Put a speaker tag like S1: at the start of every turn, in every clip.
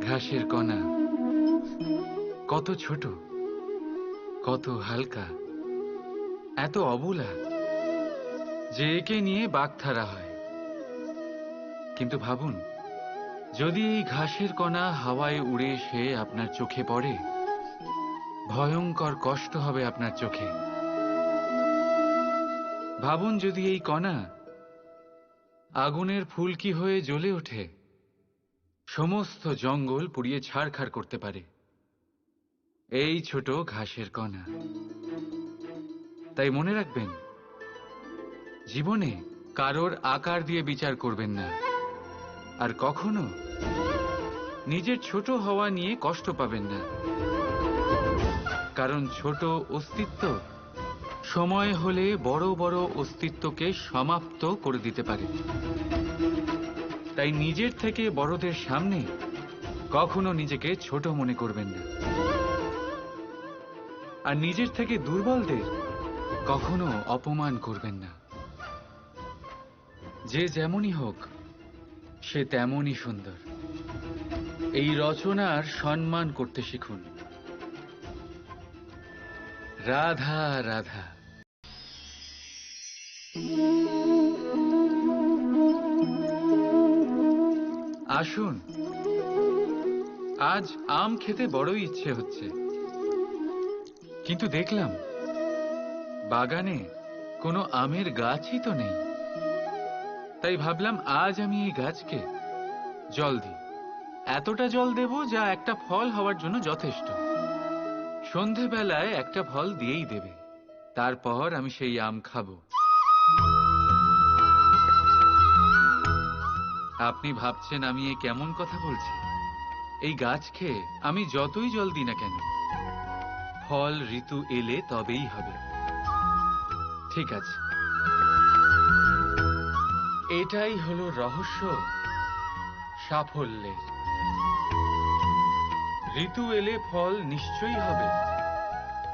S1: ঘাসের কণা কত ছোট, কত হালকা, এত অবলা যে একে নিয়ে বাগধারা হয়। কিন্তু ভাবুন, যদি এই ঘাসের কণা হাওয়ায় উড়ে এসে আপনার চোখে পড়ে, ভয়ঙ্কর কষ্ট হবে আপনার চোখে। ভাবুন, যদি এই কণা আগুনের ফুলকি হয়ে জ্বলে ওঠে, সমস্ত জঙ্গল পুড়িয়ে ছারখার করতে পারে। এই ছোট ঘাসের কণা। তাই মনে রাখবেন, জীবনে কারোর আকার দিয়ে বিচার করবেন না, আর কখনো নিজের ছোট হওয়া নিয়ে কষ্ট পাবেন না। কারণ ছোট অস্তিত্ব সময় হলে বড় বড় অস্তিত্বকে সমাপ্ত করে দিতে পারে। তাই নিজের থেকে বড়দের সামনে কখনো নিজেকে ছোট মনে করবেন না, আর নিজের থেকে দুর্বলদের কখনো অপমান করবেন না। যে যেমনই হোক, সে তেমনই সুন্দর। এই রচনার সম্মান করতে শিখুন। রাধা রাধা। আসুন, আজ আম খেতে বড়ই ইচ্ছে হচ্ছে, কিন্তু দেখলাম বাগানে কোনো আমের গাছই তো নেই। তাই ভাবলাম আজ আমি এই গাছকে জল দিই। এতটা জল দেব যা একটা ফল হওয়ার জন্য যথেষ্ট। সন্ধেবেলায় একটা ফল দিয়েই দেবে, তারপর আমি সেই আম খাবো। আপনি ভাবছেন আমি এ কেমন কথা বলছি? এই গাছকে আমি যতই জল দিই না কেন, ফল ঋতু এলে তবেই হবে। ঠিক আছে, এটাই হলো রহস্য সাফল্যের। ঋতু এলে ফল নিশ্চয়ই হবে,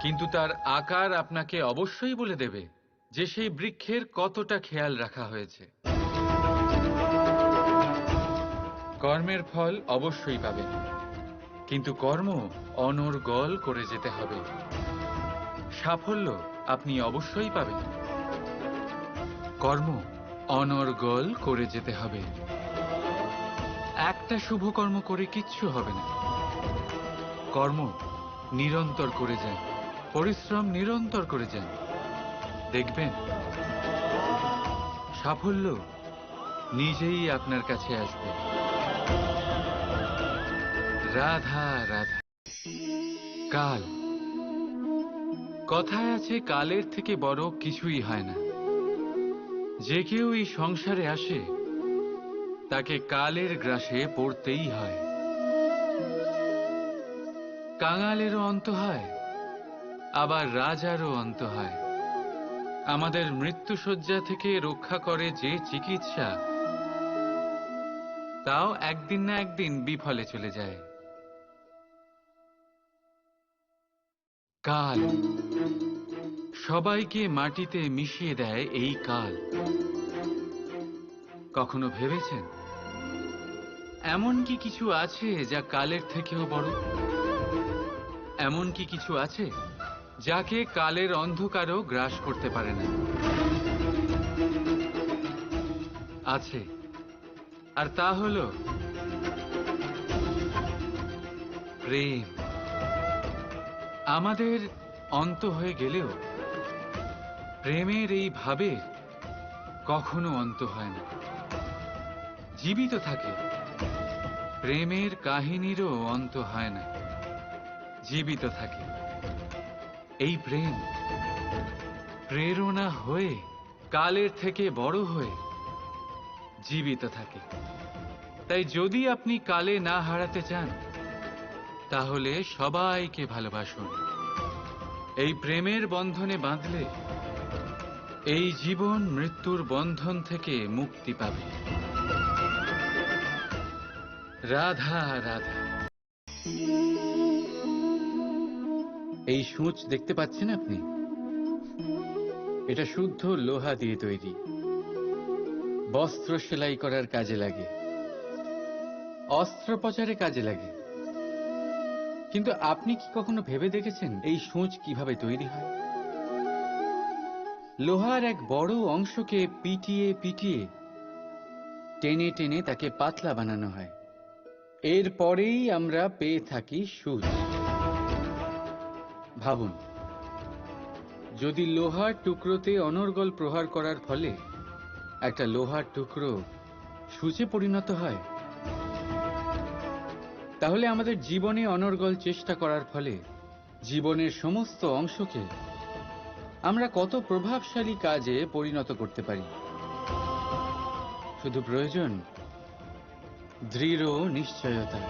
S1: কিন্তু তার আকার আপনাকে অবশ্যই বলে দেবে যে সেই বৃক্ষের কতটা খেয়াল রাখা হয়েছে। কর্মের ফল অবশ্যই পাবেন, কিন্তু কর্ম অনর্গল করে যেতে হবে। সাফল্য আপনি অবশ্যই পাবেন, কর্ম অনর্গল করে যেতে হবে। একটা শুভ কর্ম করে কিচ্ছু হবে না। কর্ম নিরন্তর করে যান, পরিশ্রম নিরন্তর করে যান, দেখবেন সাফল্য নিজেই আপনার কাছে আসবে। রাধা রাধা। কাল, কথায় আছে কালের থেকে বড় কিছুই হয় না। যে কেউ এই সংসারে আসে তাকে কালের গ্রাসে পড়তেই হয়। কাঙালেরও অন্ত হয়, আবার রাজারও অন্ত হয়। আমাদের মৃত্যুশয্যা থেকে রক্ষা করে যে চিকিৎসা, তাও একদিন না একদিন বিফলে চলে যায়। কাল সবাইকে মাটিতে মিশিয়ে দেয়। এই কাল, কখনো ভেবেছেন এমন কি কিছু আছে যা কালের থেকেও বড়? এমন কি কিছু আছে যাকে কালের অন্ধকারও গ্রাস করতে পারে না? আছে, আর তা হলো প্রেম। আমাদের অন্ত হয়ে গেলেও প্রেমের এই ভাবের কখনো অন্ত হয় না, জীবিত থাকে। প্রেমের কাহিনীরও অন্ত হয় না, জীবিত থাকে। এই প্রেম প্রেরণা হয়ে কালের থেকে বড় হয়ে জীবিত থাকে। তাই যদি আপনি কালে না হারাতে চান, তাহলে সবাইকে ভালোবাসুন। এই প্রেমের বন্ধনে বাঁধলে এই জীবন মৃত্যুর বন্ধন থেকে মুক্তি পাবে। রাধা রাধা। এই সূঁচ দেখতে পাচ্ছেন আপনি? এটা শুদ্ধ লোহা দিয়ে তৈরি। বস্ত্র সেলাই করার কাজে লাগে, অস্ত্রোপচারে কাজে লাগে। কিন্তু আপনি কি কখনো ভেবে দেখেছেন এই সূঁচ কিভাবে তৈরি হয়? লোহার এক বড় অংশকে পিটিয়ে পিটিয়ে টেনে টেনে তাকে পাতলা বানানো হয়। এরপরেই আমরা পেয়ে থাকি সূচ। ভাবুন, যদি লোহার টুকরোতে অনর্গল প্রহার করার ফলে একটা লোহার টুকরো সূচে পরিণত হয়, তাহলে আমাদের জীবনে অনর্গল চেষ্টা করার ফলে জীবনের সমস্ত অংশকে আমরা কত প্রভাবশালী কাজে পরিণত করতে পারি। শুধু প্রয়োজন দৃঢ় নিশ্চয়তা।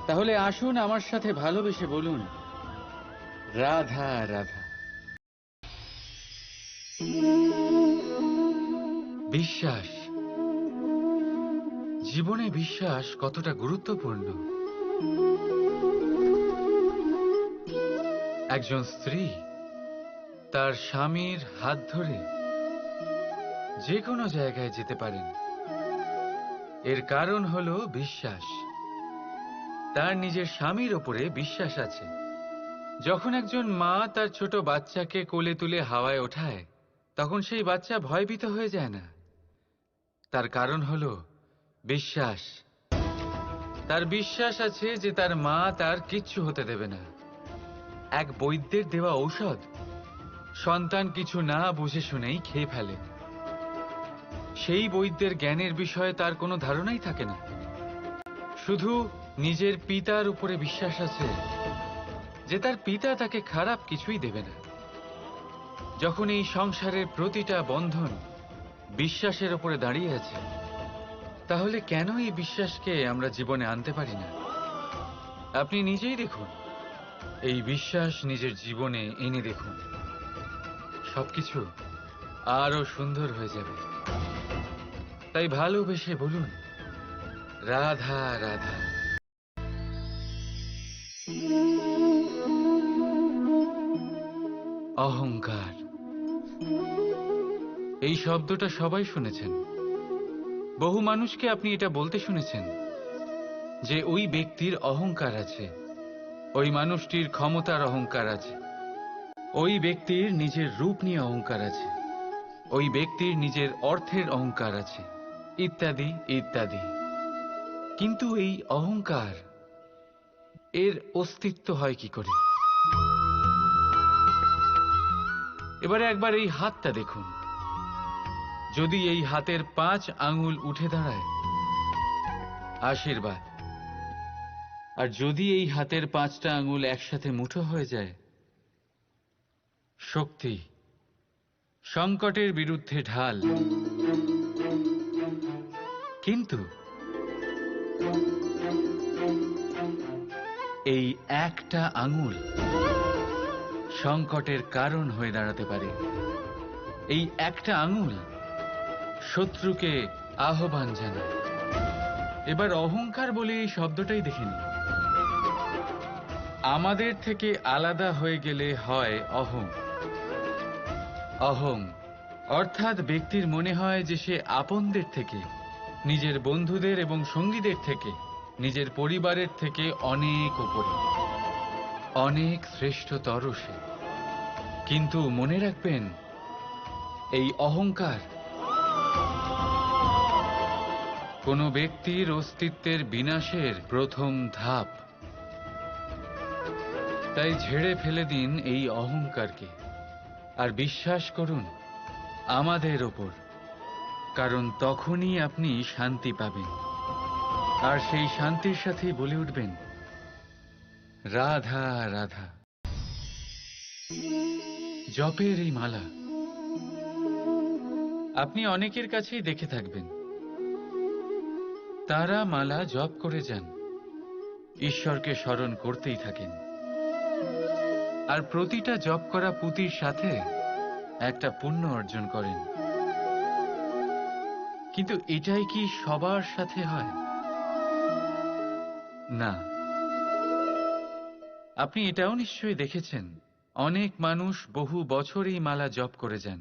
S1: তাহলে আসুন আমার সাথে ভালোবেসে বলুন, রাধা রাধা। বিশ্বাস, জীবনে বিশ্বাস কতটা গুরুত্বপূর্ণ। একজন স্ত্রী তার স্বামীর হাত ধরে যে কোনো জায়গায় যেতে পারেন, এর কারণ হলো বিশ্বাস। তার নিজের স্বামীর ওপরে বিশ্বাস আছে। যখন একজন মা তার ছোট বাচ্চাকে কোলে তুলে হাওয়ায় ওঠায়, তখন সেই বাচ্চা ভয়ভীত হয়ে যায় না। তার কারণ হলো বিশ্বাস। তার বিশ্বাস আছে যে তার মা তার কিচ্ছু হতে দেবে না। এক বৈদ্যের দেওয়া ঔষধ সন্তান কিছু না বুঝে শুনেই খেয়ে ফেলে। সেই বৈদ্যের জ্ঞানের বিষয়ে তার কোনো ধারণাই থাকে না। শুধু নিজের পিতার উপরে বিশ্বাস আছে যে তার পিতা তাকে খারাপ কিছুই দেবে না। যখন এই সংসারের প্রতিটা বন্ধন বিশ্বাসের উপরে দাঁড়িয়ে আছে, তাহলে কেন এই বিশ্বাসকে আমরা জীবনে আনতে পারি না? আপনি নিজেই দেখুন, এই বিশ্বাস নিজের জীবনে এনে দেখুন, সবকিছু আরো সুন্দর হয়ে যাবে। তাই ভালোবেসে বলুন, রাধা রাধা। অহংকার, এই শব্দটা সবাই শুনেছেন। বহু মানুষকে আপনি এটা বলতে শুনেছেন যে ওই ব্যক্তির অহংকার আছে, ওই মানুষটির ক্ষমতার অহংকার আছে, ওই ব্যক্তির নিজের রূপ নিয়ে অহংকার আছে, ওই ব্যক্তির নিজের অর্থের অহংকার আছে, ইত্যাদি ইত্যাদি। কিন্তু এই অহংকার, এর অস্তিত্ব হয় কি করে? এবারে একবার এই হাতটা দেখুন। যদি এই হাতের 5 আঙ্গুল উঠে দাঁড়ায়, আশীর্বাদ। আর যদি এই হাতের 5টা আঙ্গুল একসাথে মুঠো হয়ে যায়, শক্তি, সংকটের বিরুদ্ধে ঢাল। কিন্তু এই একটা আঙ্গুল সংকটের কারণ হয়ে দাঁড়াতে পারে। এই একটা আঙ্গুল শত্রুকে আহ্বান জানায়। এবার অহংকার বলে এই শব্দটাই দেখে নিন। আমাদের থেকে আলাদা হয়ে গেলে হয় অহং। অহং অর্থাৎ ব্যক্তির মনে হয় যে সে আপনদের থেকে, নিজের বন্ধুদের এবং সঙ্গীদের থেকে, নিজের পরিবারের থেকে অনেক উপরে, অনেক শ্রেষ্ঠতর সে। কিন্তু মনে রাখবেন, এই অহংকার কোনো ব্যক্তির অস্তিত্বের বিনাশের প্রথম ধাপ। তাই ঝেড়ে ফেলে দিন এই অহংকারকে, আর বিশ্বাস করুন আমাদের ওপর, কারণ তখনই আপনি শান্তি পাবেন। আর সেই শান্তির সাথেই বলে উঠবেন, রাধা রাধা। জপের এই মালা আপনি অনেকের কাছেই দেখে থাকবেন। তারা মালা জপ করে যান, ঈশ্বরকে স্মরণ করতেই থাকেন, আর প্রতিটা জপ করা পুঁতির সাথে একটা পুণ্য অর্জন করেন। কিন্তু এটাই কি সবার সাথে হয়? না। আপনি এটাও নিশ্চয়ই দেখেছেন, অনেক মানুষ বহু বছর এই মালা জপ করে যান,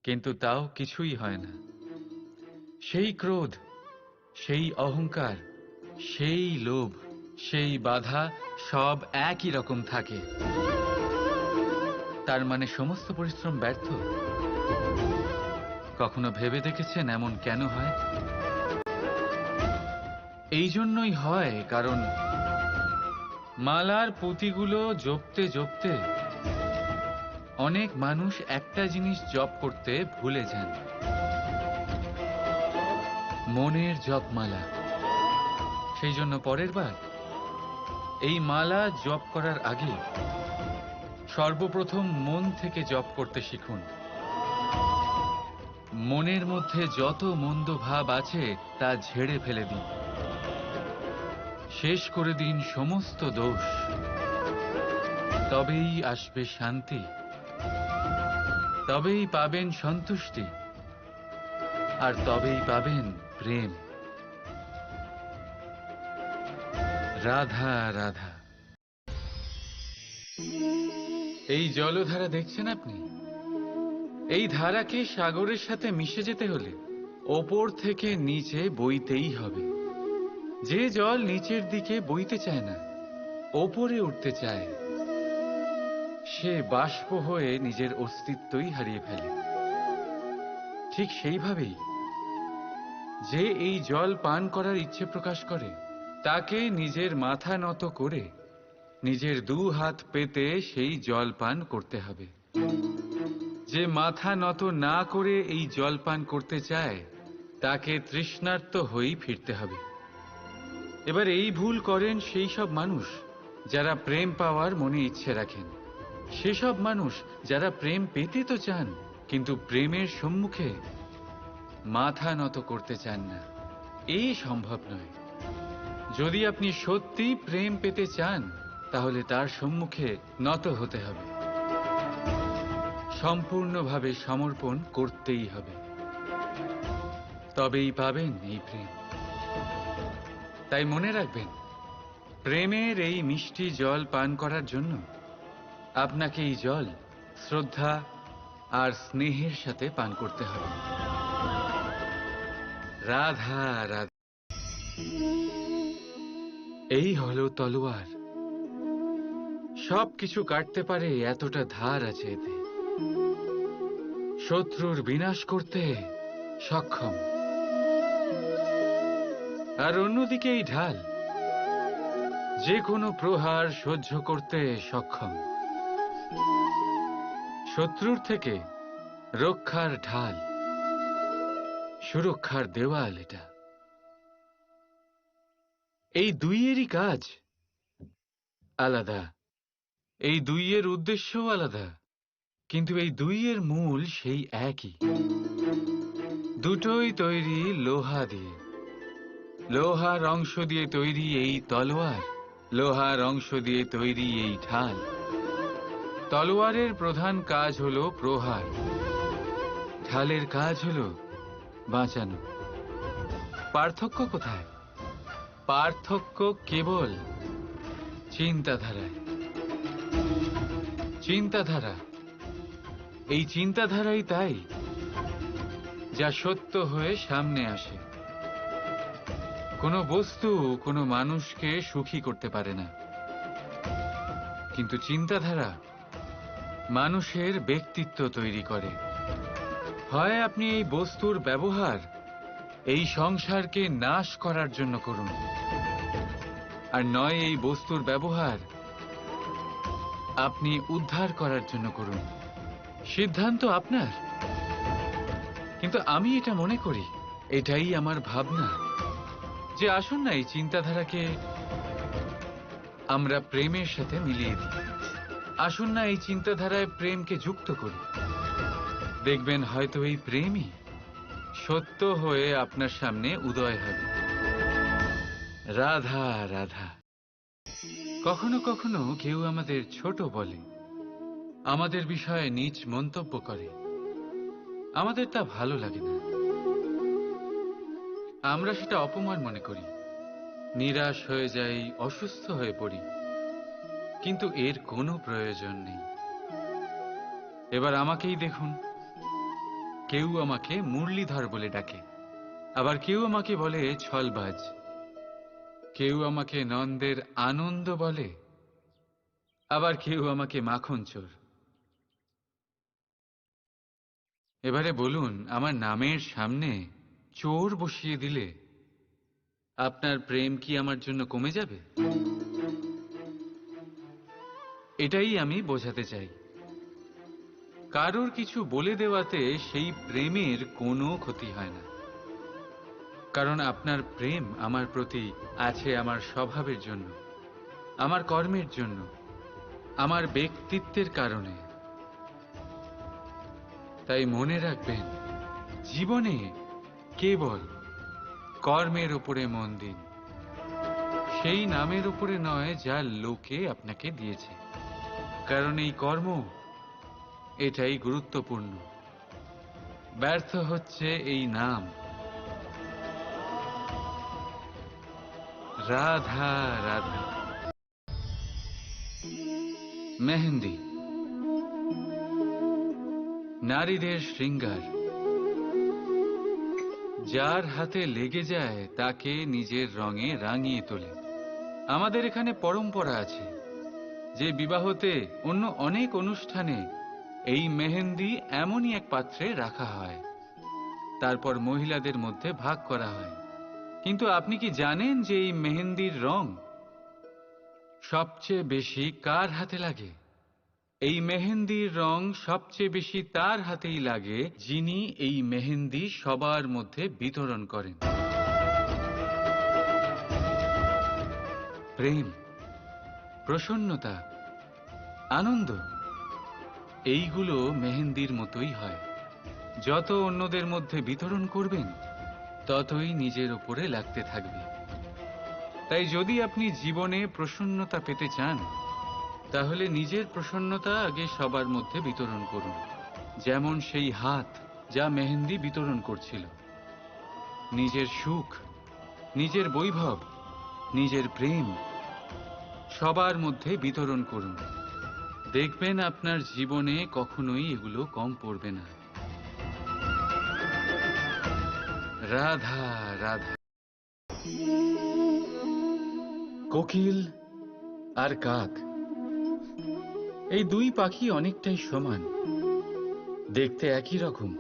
S1: কিন্তু তাও কিছুই হয় না। সেই ক্রোধ, সেই অহংকার, সেই লোভ, সেই বাধা সব একই রকম থাকে। তার মানে সমস্ত পরিশ্রম ব্যর্থ। কখনো ভেবে দেখেছেন এমন কেন হয়? এই জন্যই হয় কারণ মালার পুঁতিগুলো জপতে জপতে অনেক মানুষ একটা জিনিস জপ করতে ভুলে যান, মনের জপমালা। সেই জন্য পরের বার এই মালা জপ করার আগে সর্বপ্রথম মন থেকে জপ করতে শিখুন। মনের মধ্যে যত মন্দ ভাব আছে তা ঝেড়ে ফেলে দিন, শেষ করে দিন সমস্ত দোষ। তবেই আসবে শান্তি, তবেই পাবেন সন্তুষ্টি, আর তবেই পাবেন প্রেম। রাধা রাধা। এই জলধারা দেখছেন আপনি? এই ধারাকে সাগরের সাথে মিশে যেতে হলে ওপর থেকে নিচে বইতেই হবে। যে জল নিচের দিকে বইতে চায় না, ওপরে উঠতে চায়, সে বাষ্প হয়ে নিজের অস্তিত্বই হারিয়ে ফেলে। ঠিক সেইভাবেই যে এই জল পান করার ইচ্ছে প্রকাশ করে, তাকে নিজের মাথা নত করে নিজের দু হাত পেতে সেই জল পান করতে হবে। যে মাথা নত না করে এই জল পান করতে চায়, তাকে তৃষ্ণার্ত হয়েই ফিরতে হবে। এবার এই ভুল করেন সেই সব মানুষ যারা প্রেম পাওয়ার মনে ইচ্ছে রাখেন, সেসব মানুষ যারা প্রেম পেতে তো চান কিন্তু প্রেমের সম্মুখে মাথা নত করতে চান না। এই সম্ভব নয়। যদি আপনি সত্যি প্রেম পেতে চান তাহলে তার সম্মুখে নত হতে হবে, সম্পূর্ণভাবে সমর্পণ করতেই হবে, তবেই পাবেন এই প্রেম। তাই মনে রাখবেন, প্রেমের এই মিষ্টি জল পান করার জন্য আপনাকে এই জল শ্রদ্ধা আর স্নেহের সাথে পান করতে হবে। রাধা রাধা। এই হলো তলোয়ার। সবকিছু কাটতে পারে এতটা ধার আছে এতে। শত্রুর বিনাশ করতে সক্ষম। আর অন্যদিকে এই ঢাল যে কোনো প্রহার সহ্য করতে সক্ষম। শত্রুর থেকে রক্ষার ঢাল, সুরক্ষার দেওয়াল এটা। এই দুইয়েরই কাজ আলাদা, এই দুইয়ের উদ্দেশ্যও আলাদা, কিন্তু এই দুইয়ের মূল সেই একই। দুটোই তৈরি লোহা দিয়ে। লোহার অংশ দিয়ে তৈরি এই তলোয়ার, লোহার অংশ দিয়ে তৈরি এই ঢাল। তলোয়ারের প্রধান কাজ হলো প্রহার, ঢালের কাজ হলো বাঁচানো। পার্থক্য কোথায়? পার্থক্য কেবল চিন্তাধারায়। চিন্তাধারা, এই চিন্তাধারাই তাই যা সত্য হয়ে সামনে আসে। কোনো বস্তু কোনো মানুষকে সুখী করতে পারে না, কিন্তু চিন্তাধারা মানুষের ব্যক্তিত্ব তৈরি করে। হয় আপনি এই বস্তুর ব্যবহার এই সংসারকে নাশ করার জন্য করুন, আর নয় এই বস্তুর ব্যবহার আপনি উদ্ধার করার জন্য করুন। সিদ্ধান্ত আপনার। কিন্তু আমি এটা মনে করি, এটাই আমার ভাবনা, যে আসুন না এই চিন্তাধারাকে আমরা প্রেমের সাথে মিলিয়ে দিই। আসুন না এই চিন্তাধারায় প্রেমকে যুক্ত করি। দেখবেন হয়তো এই প্রেমই সত্য হয়ে আপনার সামনে উদয় হবে। রাধা রাধা। কখনো কখনো কেউ আমাদের ছোট বলে, আমাদের বিষয়ে নীচ মন্তব্য করে। আমাদের তা ভালো লাগে না। আমরা সেটা অপমান মনে করি, নিরাশ হয়ে যাই, অসুস্থ হয়ে পড়ি। কিন্তু এর কোনো প্রয়োজন নেই। এবার আমাকেই দেখুন, কেউ আমাকে মুরলীধর বলে ডাকে, আবার কেউ আমাকে বলে ছলবাজ, কেউ আমাকে নন্দের আনন্দ বলে, আবার কেউ আমাকে মাখন চোর। এবারে বলুন, আমার নামের সামনে চোর বসিয়ে দিলে আপনার প্রেম কি আমার জন্য কমে যাবে? এটাই আমি বোঝাতে চাই। কারোর কিছু বলে দেওয়াতে সেই প্রেমের কোনো ক্ষতি হয় না, কারণ আপনার প্রেম আমার প্রতি আছে আমার স্বভাবের জন্য, আমার কর্মের জন্য, আমার ব্যক্তিত্বের কারণে। তাই মনে রাখবেন, জীবনে কেবল কর্মের উপরে মন দিন, সেই নামের উপরে নয় যা লোকে আপনাকে দিয়েছে, কারণ এই কর্ম এটাই গুরুত্বপূর্ণ। ব্যর্থ হচ্ছে এই নাম, রাধা রাধা। মেহেন্দি নারীদের শৃঙ্গার, যার হাতে লেগে যায় তাকে নিজের রঙে রাঙিয়ে তোলে। আমাদের এখানে পরম্পরা আছে যে বিবাহতে অন্য অনেক অনুষ্ঠানে এই মেহেন্দি এমনই এক পাত্রে রাখা হয়, তারপর মহিলাদের মধ্যে ভাগ করা হয়। কিন্তু আপনি কি জানেন যে এই মেহেন্দির রং সবচেয়ে বেশি কার হাতে লাগে? এই মেহেন্দির রং সবচেয়ে বেশি তার হাতেই লাগে যিনি এই মেহেন্দি সবার মধ্যে বিতরণ করেন। প্রেম, প্রসন্নতা, আনন্দ, এইগুলো মেহেন্দির মতোই হয়। যত অন্যদের মধ্যে বিতরণ করবেন ততই নিজের উপরে লাগতে থাকবে। তাই যদি আপনি জীবনে প্রসন্নতা পেতে চান, তাহলে নিজের প্রসন্নতা আগে সবার মধ্যে বিতরণ করুন, যেমন সেই হাত যা মেহেন্দি বিতরণ করছিল। নিজের সুখ, নিজের বৈভব, নিজের প্রেম সবার মধ্যে বিতরণ করুন। দেখবেন আপনার জীবনে কখনোই এগুলো কম পড়বে না। রাধা রাধা। কোকিল আর কাক, এই দুই পাখি অনেকটাই সমান। দেখতে একই রকম,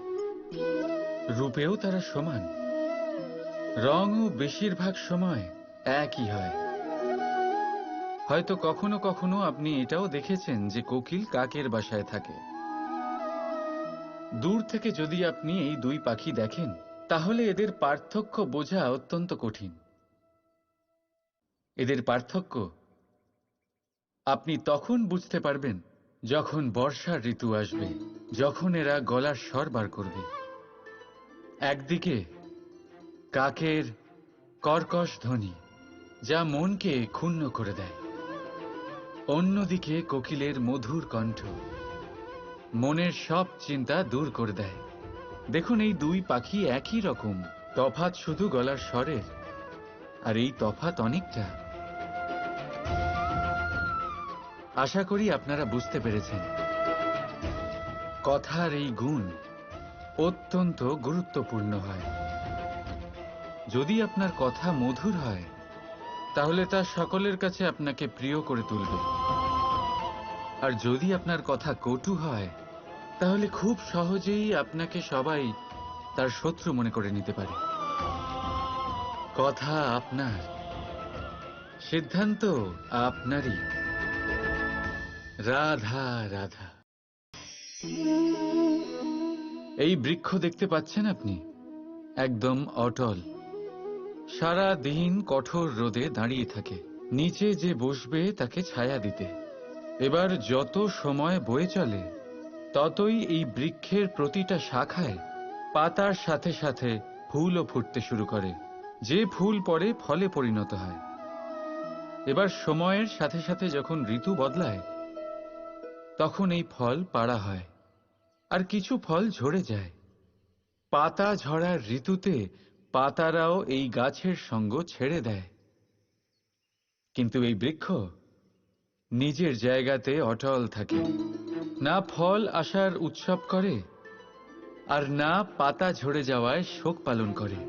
S1: রূপেও তারা সমান, রঙও বেশিরভাগ সময় একই হয়। হয়তো কখনো কখনো আপনি এটাও দেখেছেন যে কোকিল কাকের বাসায় থাকে। দূর থেকে যদি আপনি এই দুই পাখি দেখেন, তাহলে এদের পার্থক্য বোঝা অত্যন্ত কঠিন। এদের পার্থক্য আপনি তখন বুঝতে পারবেন যখন বর্ষার ঋতু আসবে, যখন এরা গলার স্বর বার করবে। একদিকে কাকের কর্কশ ধ্বনি, যা মনকে ক্ষুণ্ণ করে দেয়। অন্যদিকে কোকিলের মধুর কণ্ঠ মনের সব চিন্তা দূর করে দেয়। দেখুন, এই দুই পাখি একই রকম, তফাৎ শুধু গলার স্বরের, আর এই তফাৎ অনেকটা। আশা করি আপনারা বুঝতে পেরেছেন। কথার এই গুণ অত্যন্ত গুরুত্বপূর্ণ হয়। যদি আপনার কথা মধুর হয়, তাহলে তা সকলের কাছে আপনাকে প্রিয় করে তুলবে। আর যদি আপনার কথা কটু হয়, তাহলে খুব সহজেই আপনাকে সবাই তার শত্রু মনে করে নিতে পারে। কথা আপনার, সিদ্ধান্ত আপনারই। রাধা রাধা। এই বৃক্ষ দেখতে পাচ্ছেন আপনি, একদম অটল, সারা দিন কঠোর রোদে দাঁড়িয়ে থাকে, নিচে যে বসবে তাকে ছায়া দিতে। এবার যত সময় বয়ে চলে, ততই এই বৃক্ষের প্রতিটা শাখায় পাতার সাথে সাথে ফুলও ফুটতে শুরু করে, যে ফুল পরে ফলে পরিণত হয়। এবার সময়ের সাথে সাথে যখন ঋতু বদলায়, তখন এই ফল পাড়া হয়, আর কিছু ফল ঝরে যায়। পাতা ঝরার ঋতুতে পাতারাও এই গাছের সঙ্গ ছেড়ে দেয়, কিন্তু এই বৃক্ষ নিজের জায়গাতে অটল থাকে। না ফল আসার উৎসব করে, আর না পাতা ঝরে যাওয়ায় শোক পালন করে।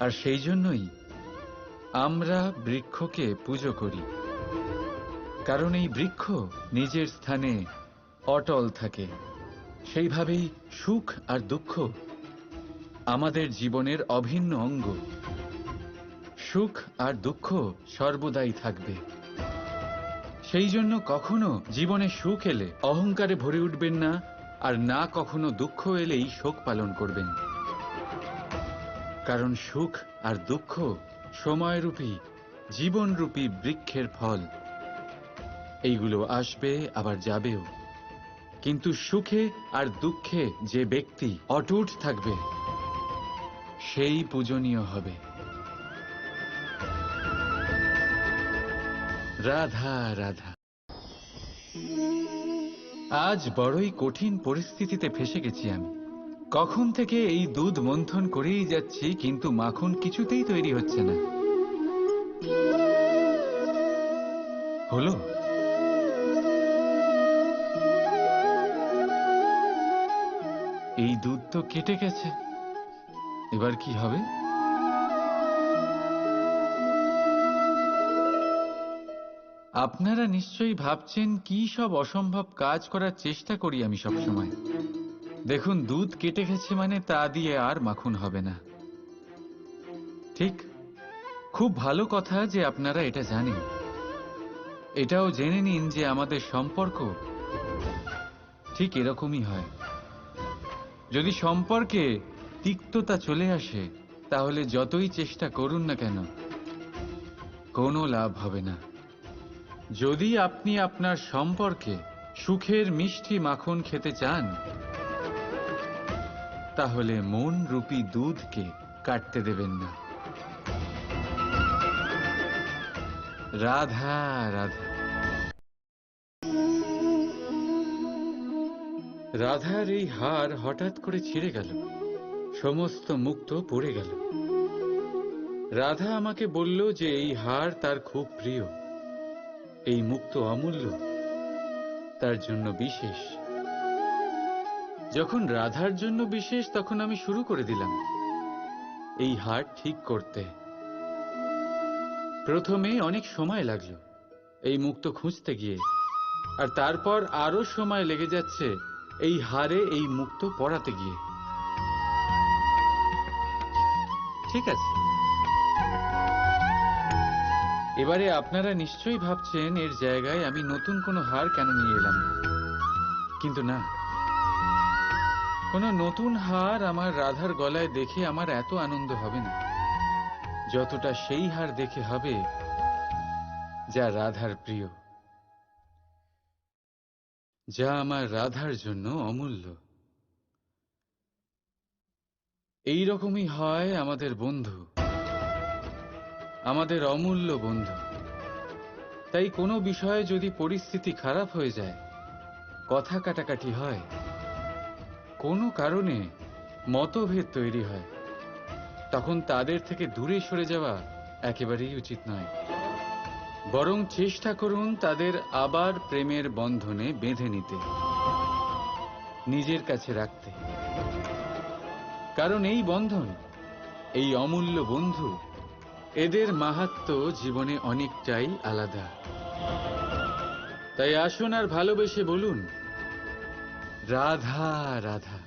S1: আর সেই জন্যই আমরা বৃক্ষকে পুজো করি, কারণ এই বৃক্ষ নিজের স্থানে অটল থাকে। সেইভাবেই সুখ আর দুঃখ আমাদের জীবনের অভিন্ন অঙ্গ। সুখ আর দুঃখ সর্বদাই থাকবে। সেই জন্য কখনো জীবনে সুখ এলে অহংকারে ভরে উঠবেন না, আর না কখনো দুঃখ এলেই শোক পালন করবেন। কারণ সুখ আর দুঃখ সময়রূপী, জীবনরূপী বৃক্ষের ফল। এইগুলো আসবে আবার যাবেও, কিন্তু সুখে আর দুঃখে যে ব্যক্তি অটুট থাকবে সেই পূজনীয় হবে। রাধা রাধা। আজ বড়ই কঠিন পরিস্থিতিতে ফেসে গেছি আমি। কখন থেকে এই দুধ মন্থন করেই যাচ্ছি, কিন্তু মাখন কিছুতেই তৈরি হচ্ছে না। হলো? এই দুধ তো কেটে গেছে, এবার কি হবে? আপনারা নিশ্চয়ই ভাবছেন কি সব অসম্ভব কাজ করার চেষ্টা করি আমি সব সময়। দেখুন, দুধ কেটে গেছে মানে তা দিয়ে আর মাখন হবে না। ঠিক? খুব ভালো কথা যে আপনারা এটা জানেন। এটাও জেনে নিন যে আমাদের সম্পর্ক ঠিক এরকমই হয়। যদি সম্পর্কে তিক্ততা চলে আসে, তাহলে যতই চেষ্টা করুন না কেন কোনো লাভ হবে না। যদি আপনি আপনার সম্পর্কে সুখের মিষ্টি মাখন খেতে চান, তাহলে মন রূপী দুধকে কাটতে দেবেন না। রাধা রাধা। রাধার এই হার হঠাৎ করে ছিঁড়ে গেল, সমস্ত মুক্ত পড়ে গেল। রাধা আমাকে বলল যে এই হার তার খুব প্রিয়, এই মুক্ত অমূল্য, তার জন্য বিশেষ। যখন রাধার জন্য বিশেষ, তখন আমি শুরু করে দিলাম এই হার ঠিক করতে। প্রথমে অনেক সময় লাগলো এই মুক্ত খুঁজতে গিয়ে, আর তারপর আরো সময় লেগে যাচ্ছে এই হারে এই মুক্ত পড়াতে গিয়ে। ঠিক আছে, এবারে আপনারা নিশ্চয়ই ভাবছেন এর জায়গায় আমি নতুন কোনো হার কেন নিয়ে এলাম না। কিন্তু না, কোনো নতুন হার আমার রাধার গলায় দেখে আমার এত আনন্দ হবে না, যতটা সেই হার দেখে হবে যা রাধার প্রিয়, যা আমার রাধার জন্য অমূল্য। এই রকমই হয় আমাদের বন্ধু, আমাদের অমূল্য বন্ধু। তাই কোনো বিষয়ে যদি পরিস্থিতি খারাপ হয়ে যায়, কথা কাটাকাটি হয়, কোনো কারণে মতভেদ তৈরি হয়, তখন তাদের থেকে দূরে সরে যাওয়া একেবারেই উচিত নয়। বরং চেষ্টা করুন তাদের আবার প্রেমের বন্ধনে বেঁধে নিতে, নিজের কাছে রাখতে। কারণ এই বন্ধন, এই অমূল্য বন্ধু, এদের মাহাত্ম্য জীবনে অনেকটাই আলাদা। তাই আসুন আর ভালোবেসে বলুন, রাধা রাধা।